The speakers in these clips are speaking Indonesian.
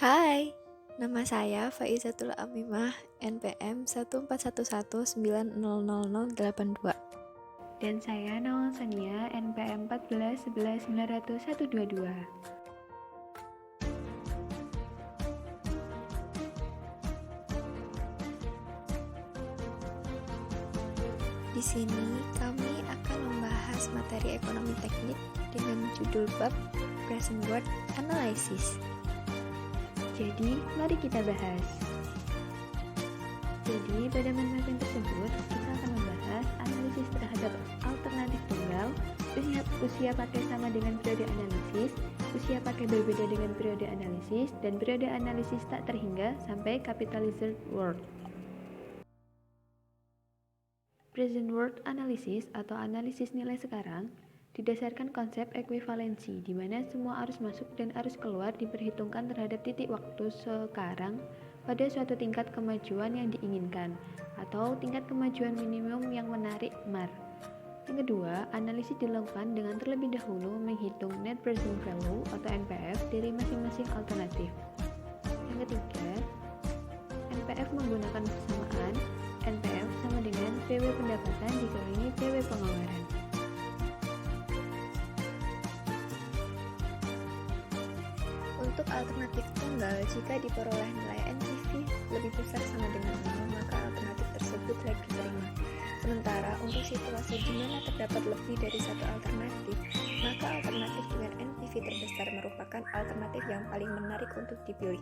Hai, nama saya Faizatul Amimah, NPM 14119000082. Dan saya Naul Sania, NPM 141190022. Di sini kami akan membahas materi ekonomi teknik dengan judul bab Present World Analysis. Jadi, mari kita bahas. Jadi, pada materi tersebut, kita akan membahas analisis terhadap alternatif tunggal, usia pakai sama dengan periode analisis, usia pakai berbeda dengan periode analisis, dan periode analisis tak terhingga sampai capitalized world. Present world analysis atau analisis nilai sekarang didasarkan konsep ekuivalensi, di mana semua arus masuk dan arus keluar diperhitungkan terhadap titik waktu sekarang pada suatu tingkat kemajuan yang diinginkan, atau tingkat kemajuan minimum yang menarik MAR. Yang kedua, analisis dilakukan dengan terlebih dahulu menghitung net present value atau NPV dari masing-masing alternatif. Yang ketiga, NPV menggunakan persamaan NPV sama dengan PW pendapatan dikurangi PW pengeluaran. Untuk alternatif tunggal, jika diperoleh nilai NPV lebih besar sama dengan 0, maka alternatif tersebut layak diterima. Sementara untuk situasi di mana terdapat lebih dari satu alternatif, maka alternatif dengan NPV terbesar merupakan alternatif yang paling menarik untuk dipilih.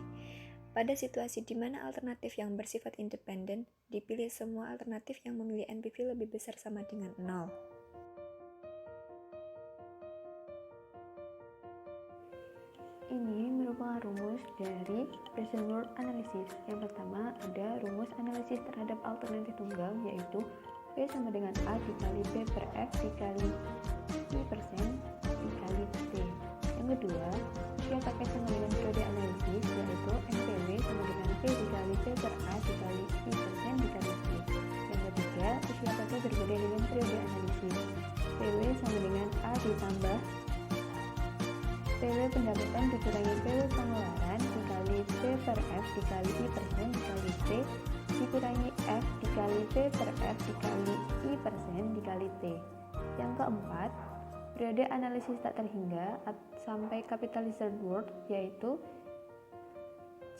Pada situasi di mana alternatif yang bersifat independen, dipilih semua alternatif yang memilih NPV lebih besar sama dengan 0. Ini merupakan rumus dari present world analysis. Yang pertama ada rumus analisis terhadap alternatif tunggal, yaitu P sama dengan A dikali P per F dikali I% dikali T. Yang kedua, usia pakai sama dengan periode analisis, yaitu NPW sama dengan P dikali P per A dikali I% dikali T. Yang ketiga, usia pakai berbeda dengan periode analisis, PW sama dengan A ditambah PW pendapatan dikurangi PW pengeluaran dikali P per F dikali I% dikali T dikurangi F dikali P per F dikali I% dikali T. Yang keempat, periode analisis tak terhingga sampai capitalized world, yaitu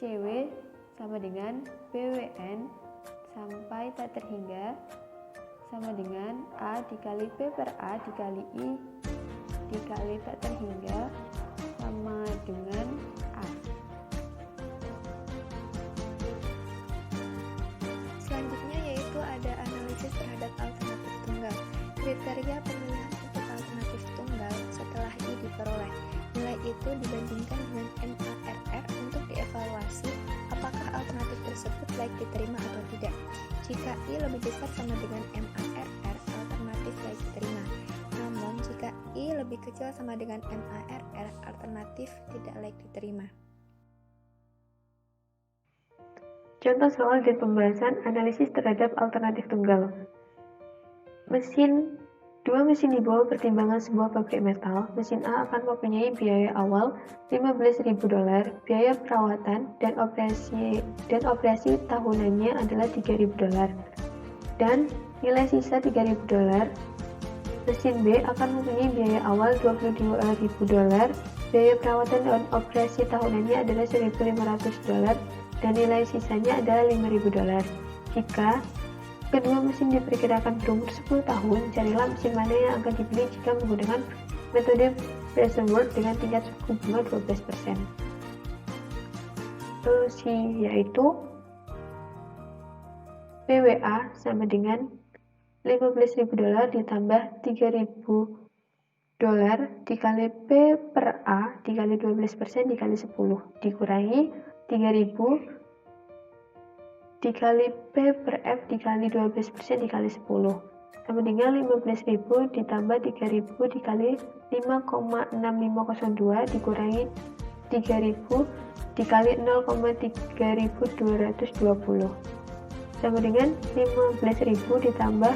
CW sama dengan PWN sampai tak terhingga sama dengan A dikali P per A dikali I dikali tak terhingga sama dengan A. Selanjutnya yaitu ada analisis terhadap alternatif tunggal. Kriteria pemilihan untuk alternatif tunggal setelah I diperoleh. Nilai itu dibandingkan dengan MARR untuk dievaluasi apakah alternatif tersebut layak diterima atau tidak. Jika I lebih besar sama dengan MARR, alternatif layak diterima. Namun jika I lebih kecil sama dengan MARR, alternatif tidak layak diterima. Contoh soal dan pembahasan analisis terhadap alternatif tunggal. Dua mesin di bawah pertimbangan sebuah pabrik metal. Mesin A akan mempunyai biaya awal $15.000, biaya perawatan dan operasi tahunannya adalah $3.000, dan nilai sisa $3.000. Mesin B akan mempunyai biaya awal $22.000, biaya perawatan dan operasi tahunannya adalah $1.500, dan nilai sisanya adalah $5.000. Jika kedua mesin diperkirakan berumur 10 tahun, carilah mesin mana yang akan dipilih jika menggunakan metode present world dengan tingkat suku bunga 12%. Solusi yaitu PWA sama dengan $15.000 ditambah $3.000 dikali P per A dikali 12% dikali 10 dikurangi 3.000 dikali P per F dikali 12% dikali 10 sama dengan 15.000 ditambah 3.000 dikali 5,6502 dikurangi 3.000 dikali 0,3220 sama dengan 15.000 ditambah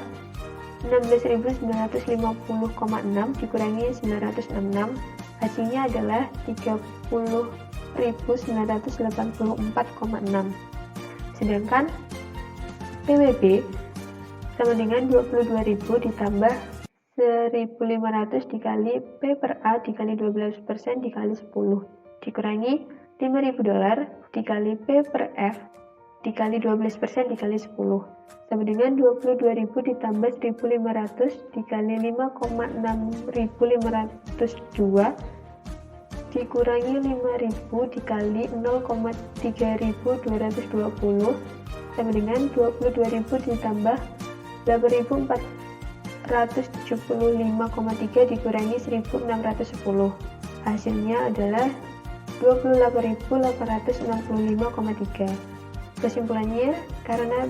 16.950,6 dikurangi 966, hasilnya adalah 30 14.984,6. Sedangkan PWB sama dengan 22.000 ditambah 1.500 dikali P per A dikali 12% dikali 10 dikurangi $5.000 dikali P per F dikali 12% dikali 10 sama dengan 22.000 ditambah 1.500 dikali 5,6502 dikurangi 5.000 dikali 0,3220 sama dengan 22.000 ditambah 8.475,3 dikurangi 1.610. Hasilnya adalah 28.865,3. Kesimpulannya, karena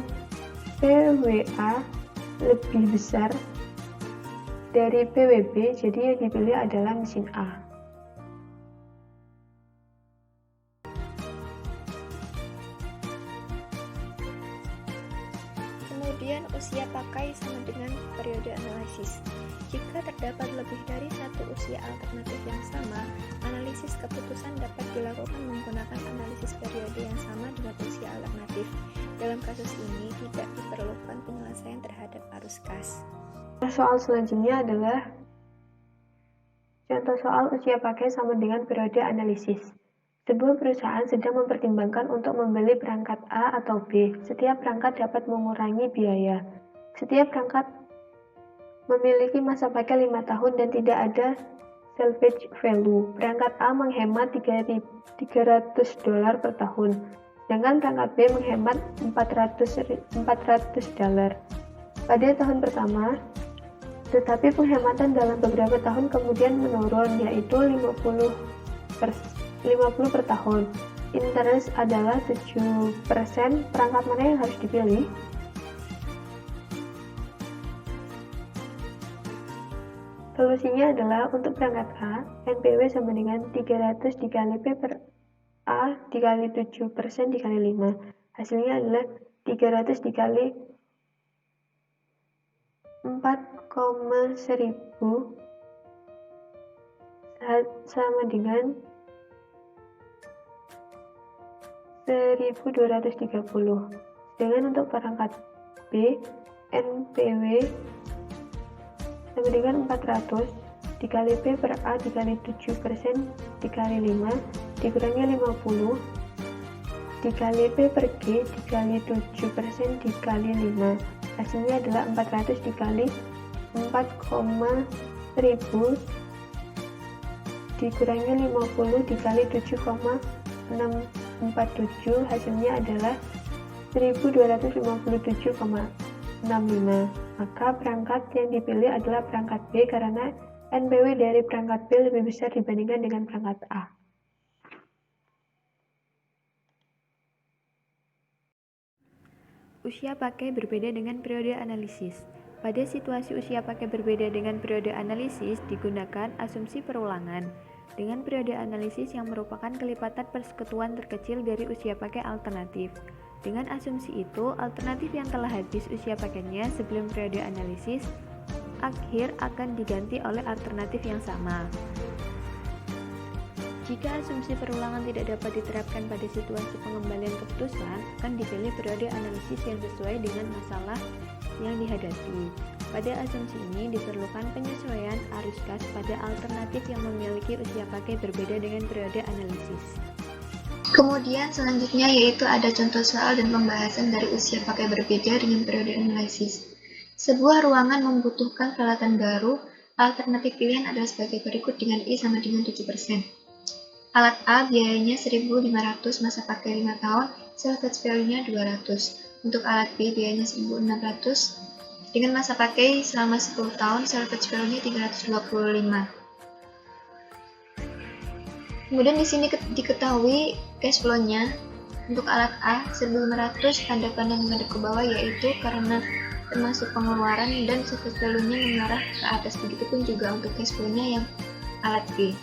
PWA lebih besar dari PWB, jadi yang dipilih adalah mesin A. Kemudian usia pakai sama dengan periode analisis. Jika terdapat lebih dari satu usia alternatif yang sama, analisis keputusan dapat dilakukan menggunakan analisis periode yang sama dengan usia alternatif. Dalam kasus ini tidak diperlukan penyelesaian terhadap arus kas. Soal selanjutnya adalah contoh soal usia pakai sama dengan periode analisis. Sebuah perusahaan sedang mempertimbangkan untuk membeli perangkat A atau B. Setiap perangkat dapat mengurangi biaya. Setiap perangkat memiliki masa pakai 5 tahun dan tidak ada salvage value. Perangkat A menghemat $300 per tahun, sedangkan perangkat B menghemat $400 pada tahun pertama. Tetapi penghematan dalam beberapa tahun kemudian menurun, yaitu 50 per tahun. Interest adalah 7%. Perangkat mana yang harus dipilih? Solusinya adalah untuk perangkat A, NPW sama dengan 300 dikali P per A dikali 7% dikali 5. Hasilnya adalah 300 dikali 4,1000 sama dengan 1230. Sedangkan untuk perangkat B, NPW sama dengan 400 dikali P per A dikali 7% dikali 5 dikurangi 50 dikali P per G dikali 7% dikali 5. Hasilnya adalah 400 dikali 4,1000 dikurangi 50 dikali 7,647. Hasilnya adalah 1257,65. Maka perangkat yang dipilih adalah perangkat B karena NPW dari perangkat B lebih besar dibandingkan dengan perangkat A. Usia pakai berbeda dengan periode analisis. Pada situasi usia pakai berbeda dengan periode analisis, digunakan asumsi perulangan. Dengan periode analisis yang merupakan kelipatan persekutuan terkecil dari usia pakai alternatif. Dengan asumsi itu, alternatif yang telah habis usia pakainya sebelum periode analisis akhir akan diganti oleh alternatif yang sama. Jika asumsi perulangan tidak dapat diterapkan pada situasi pengembalian keputusan, akan dipilih periode analisis yang sesuai dengan masalah yang dihadapi. Pada asumsi ini diperlukan penyesuaian arus kas pada alternatif yang memiliki usia pakai berbeda dengan periode analisis. Kemudian selanjutnya yaitu ada contoh soal dan pembahasan dari usia pakai berbeda dengan periode analisis. Sebuah ruangan membutuhkan peralatan baru, alternatif pilihan adalah sebagai berikut dengan I sama dengan 7%. Alat A biayanya 1.500, masa pakai 5 tahun, salvage value-nya 200. Untuk alat B biayanya 1.600, dengan masa pakai selama 10 tahun, salvage value-nya 325. Kemudian di sini diketahui cash flow-nya. Untuk alat A 1.500 tanda pandang menghadap ke bawah, yaitu karena termasuk pengeluaran dan salvage value-nya mengarah ke atas. Begitupun juga untuk cash flow-nya yang alat B.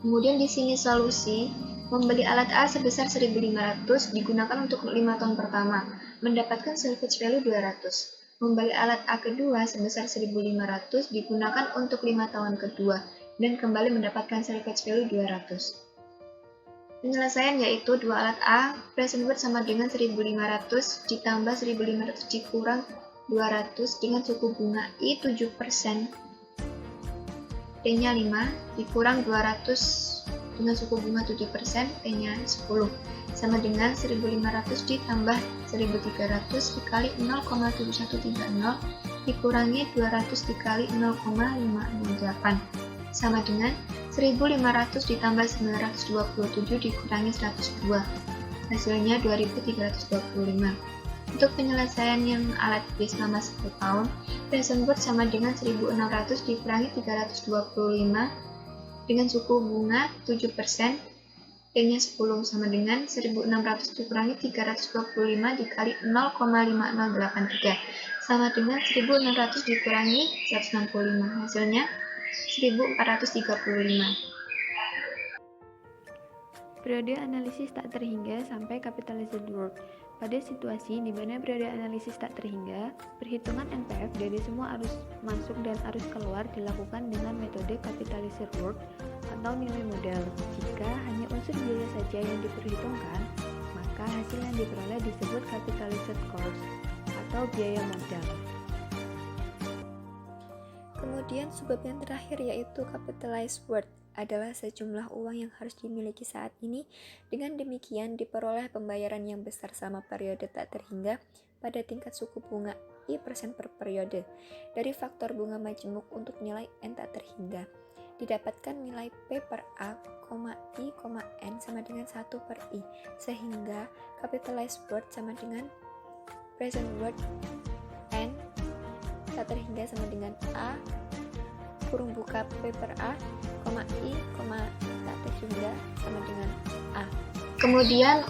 Kemudian di sini solusi, membeli alat A sebesar 1.500 digunakan untuk 5 tahun pertama, mendapatkan salvage value 200. Membeli alat A kedua sebesar 1.500 digunakan untuk 5 tahun kedua dan kembali mendapatkan salvage value 200. Penyelesaian yaitu dua alat A, present word sama dengan 1500 ditambah 1500 dikurang 200 dengan suku bunga I 7%, T-nya 5, dikurang 200 dengan suku bunga 7%, T-nya 10, sama dengan 1500 ditambah 1300 dikali 0,7130 dikurangi 200 dikali 0,508, sama dengan 1500 ditambah 927 dikurangi 102, hasilnya 2325. Untuk penyelesaian yang alat B selama 10 tahun, present word sama dengan 1600 dikurangi 325 dengan suku bunga 7%, T-nya 10 sama dengan 1600 dikurangi 325 dikali 0,5083 sama dengan 1600 dikurangi 165, hasilnya 1435. Periode analisis tak terhingga sampai capitalized word. Pada situasi di mana periode analisis tak terhingga, perhitungan NPF dari semua arus masuk dan arus keluar dilakukan dengan metode capitalized word atau nilai modal. Jika hanya unsur biaya saja yang diperhitungkan, maka hasil yang diperoleh disebut capitalized cost atau biaya modal. Kemudian subbab yang terakhir yaitu capitalized word adalah sejumlah uang yang harus dimiliki saat ini. Dengan demikian diperoleh pembayaran yang besar selama periode tak terhingga pada tingkat suku bunga I% per periode. Dari faktor bunga majemuk untuk nilai N tak terhingga, didapatkan nilai P per A, I, N sama dengan 1 per I, sehingga capitalized word sama dengan present word N tak terhingga sama dengan A kurung buka P per A, I, tak terhingga sama dengan A. Kemudian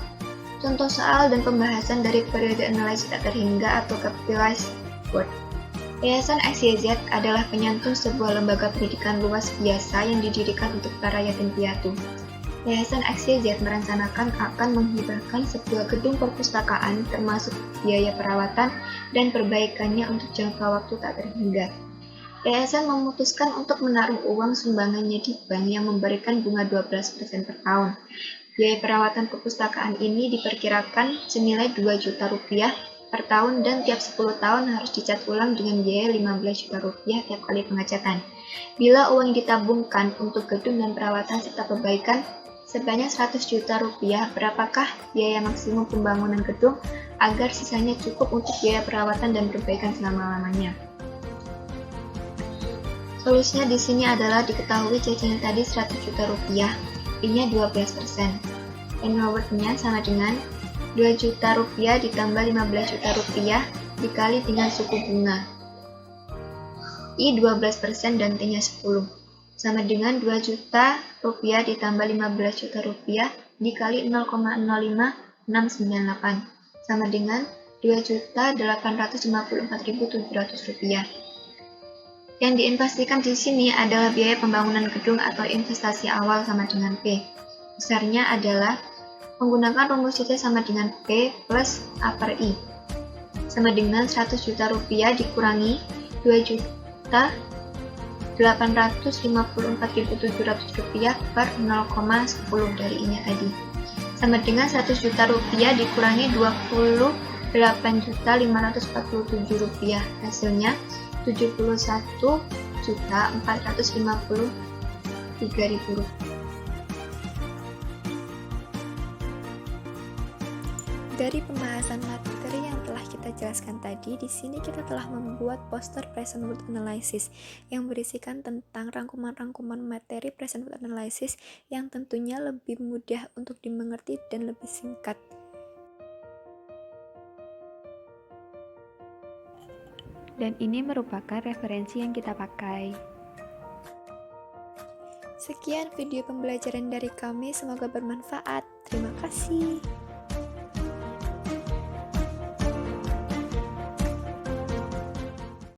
contoh soal dan pembahasan dari periode analisis tak terhingga atau capitalized word. Yayasan XYZ adalah penyantun sebuah lembaga pendidikan luas biasa yang didirikan untuk para yatim piatu. Yayasan XYZ merencanakan akan menghibahkan sebuah gedung perpustakaan termasuk biaya perawatan dan perbaikannya untuk jangka waktu tak terhingga. Yayasan memutuskan untuk menaruh uang sumbangannya di bank yang memberikan bunga 12% per tahun. Biaya perawatan perpustakaan ini diperkirakan senilai 2 juta rupiah per tahun dan tiap 10 tahun harus dicat ulang dengan biaya 15 juta rupiah tiap kali pengecatan. Bila uang ditabungkan untuk gedung dan perawatan serta perbaikan sebanyak 100 juta rupiah, berapakah biaya maksimum pembangunan gedung agar sisanya cukup untuk biaya perawatan dan perbaikan selama-lamanya? Solusinya di sini adalah diketahui cicilan tadi 100 juta rupiah, I-nya 12%. Annual word-nya sama dengan 2 juta rupiah ditambah 15 juta rupiah dikali dengan suku bunga I 12% dan T-nya 10, sama dengan 2 juta rupiah ditambah 15 juta rupiah dikali 0,05698, sama dengan 2.854.700 rupiah. Yang diinvestasikan di sini adalah biaya pembangunan gedung atau investasi awal sama dengan P. Besarnya adalah menggunakan rumus C sama dengan P plus A per I, sama dengan 100 juta rupiah dikurangi 2.854.700 rupiah per 0,10 dari I-nya tadi, sama dengan 100 juta rupiah dikurangi 28.547 rupiah, hasilnya 71.453.000 rupiah. Dari pembahasan materi yang telah kita jelaskan tadi, di sini kita telah membuat poster present word analysis yang berisikan tentang rangkuman-rangkuman materi present word analysis yang tentunya lebih mudah untuk dimengerti dan lebih singkat. Dan ini merupakan referensi yang kita pakai. Sekian video pembelajaran dari kami, semoga bermanfaat. Terima kasih.